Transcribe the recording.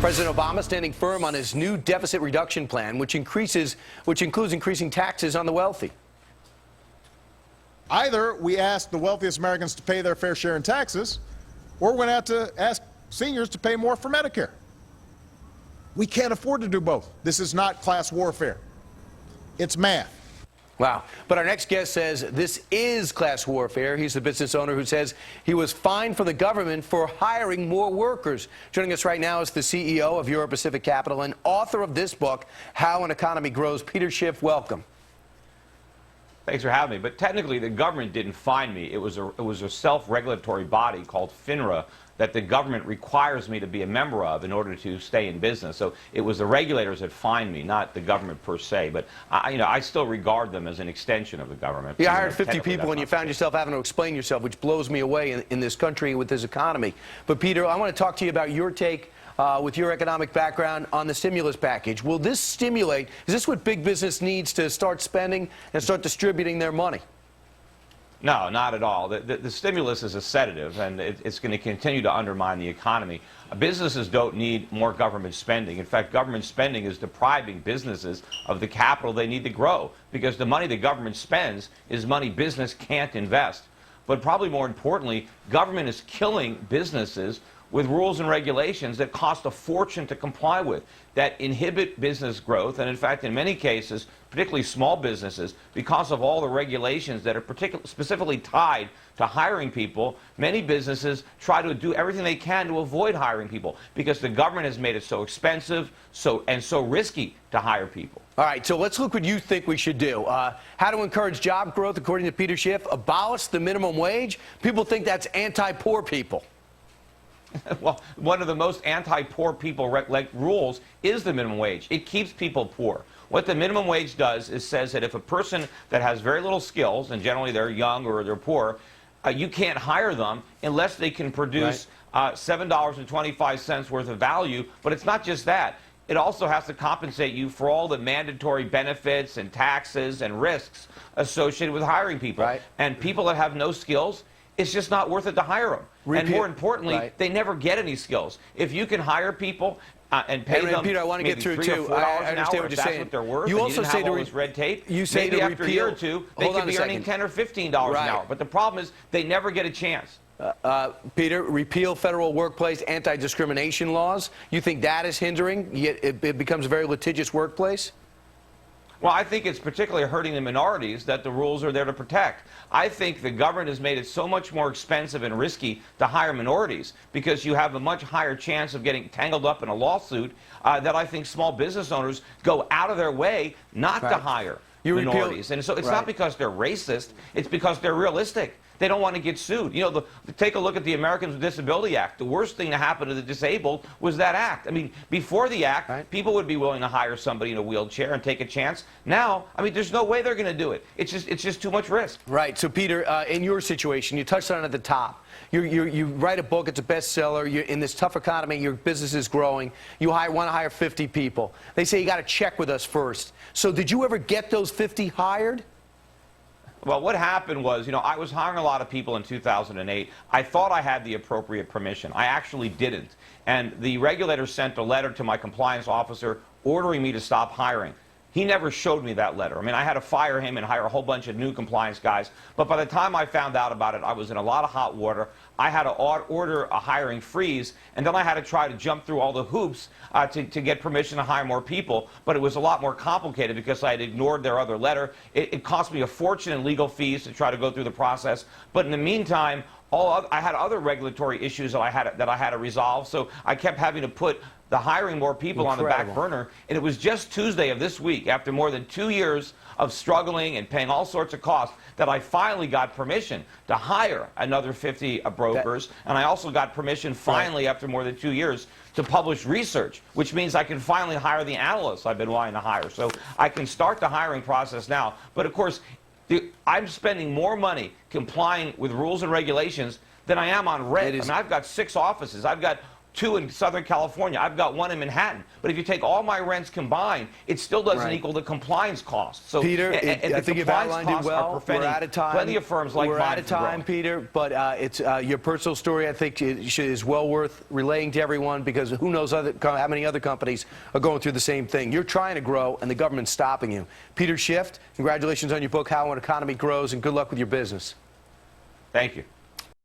President Obama standing firm on his new deficit reduction plan, which includes increasing taxes on the wealthy. Either we ask the wealthiest Americans to pay their fair share in taxes, or we're going to have to ask seniors to pay more for Medicare. We can't afford to do both. This is not class warfare. It's math. Wow. But our next guest says this is class warfare. He's the business owner who says he was fined from the government for hiring more workers. Joining us right now is the CEO of Euro Pacific Capital and author of this book, How an Economy Grows. Peter Schiff, welcome. Thanks for having me. But technically, the government didn't fine me. It was a self-regulatory body called FINRA that the government requires me to be a member of in order to stay in business. So it was the regulators that fined me, not the government per se. But I still regard them as an extension of the government. You hired 50 people and you found yourself having to explain yourself, which blows me away in this country with this economy. But Peter, I want to talk to you about your take with your economic background on the stimulus package. Will this stimulate, is this what big business needs to start spending and start distributing their money? No, not at all. The stimulus is a sedative, and it's going to continue to undermine the economy. Businesses don't need more government spending. In fact, government spending is depriving businesses of the capital they need to grow, because the money the government spends is money business can't invest. But probably more importantly, government is killing businesses with rules and regulations that cost a fortune to comply with, that inhibit business growth, and in fact, in many cases, particularly small businesses, because of all the regulations that are specifically tied to hiring people, many businesses try to do everything they can to avoid hiring people because the government has made it so expensive and so risky to hire people. All right, so let's look what you think we should do. How to encourage job growth, according to Peter Schiff, abolish the minimum wage. People think that's anti-poor people. Well, one of the most anti-poor people rules is the minimum wage. It keeps people poor. What the minimum wage does is says that if a person that has very little skills, and generally they're young or they're poor, you can't hire them unless they can produce $7.25 worth of value. But it's not just that. It also has to compensate you for all the mandatory benefits and taxes and risks associated with hiring people. Right. And people that have no skills, it's just not worth it to hire them. And more importantly, they never get any skills. If you can hire people and pay them, Peter, I want to get through $3 or $4 I understand an hour, what you're if that's saying. what they're worth, You also say all this red tape. You say maybe to after a year or two, they could be earning $10 or $15 an hour. But the problem is they never get a chance. Peter, repeal federal workplace anti-discrimination laws. You think that is hindering? Yet it becomes a very litigious workplace? Well, I think it's particularly hurting the minorities that the rules are there to protect. I think the government has made it so much more expensive and risky to hire minorities because you have a much higher chance of getting tangled up in a lawsuit that I think small business owners go out of their way not to hire minorities. And so it's not because they're racist, it's because they're realistic. They don't want to get sued. You know, take a look at the Americans with Disability Act. The worst thing to happen to the disabled was that act. I mean, before the act, people would be willing to hire somebody in a wheelchair and take a chance. Now, I mean, there's no way they're going to do it. It's just too much risk. Right. So, Peter, in your situation, you touched on it at the top. You write a book. It's a bestseller. You're in this tough economy. Your business is growing. You want to hire 50 people. They say you got to check with us first. So, did you ever get those 50 hired? Well, what happened was, I was hiring a lot of people in 2008. I thought I had the appropriate permission. I actually didn't. And the regulator sent a letter to my compliance officer ordering me to stop hiring. He never showed me that letter. I mean, I had to fire him and hire a whole bunch of new compliance guys. But by the time I found out about it, I was in a lot of hot water. I had to order a hiring freeze, and then I had to try to jump through all the hoops to get permission to hire more people. But it was a lot more complicated because I had ignored their other letter. It cost me a fortune in legal fees to try to go through the process. But in the meantime, I had other regulatory issues that I had to resolve. So I kept having to put the hiring more people on the back burner. And it was just Tuesday of this week, after more than 2 years of struggling and paying all sorts of costs, that I finally got permission to hire another 50 brokers. And I also got permission finally, after more than 2 years, to publish research, which means I can finally hire the analysts I've been wanting to hire. So I can start the hiring process now. But of course, I'm spending more money complying with rules and regulations than I am on rent. I mean, I've got 6 offices. I've got 2 in Southern California. I've got 1 in Manhattan. But if you take all my rents combined, it still doesn't equal the compliance cost. So, Peter, and I the think you've compliance outlined it costs are well. We're preventing out of time. plenty of firms like We're mine out of from time, growing. Peter, but it's your personal story, I think, is well worth relaying to everyone, because who knows how many other companies are going through the same thing. You're trying to grow, and the government's stopping you. Peter Schiff, congratulations on your book, How an Economy Grows, and good luck with your business. Thank you.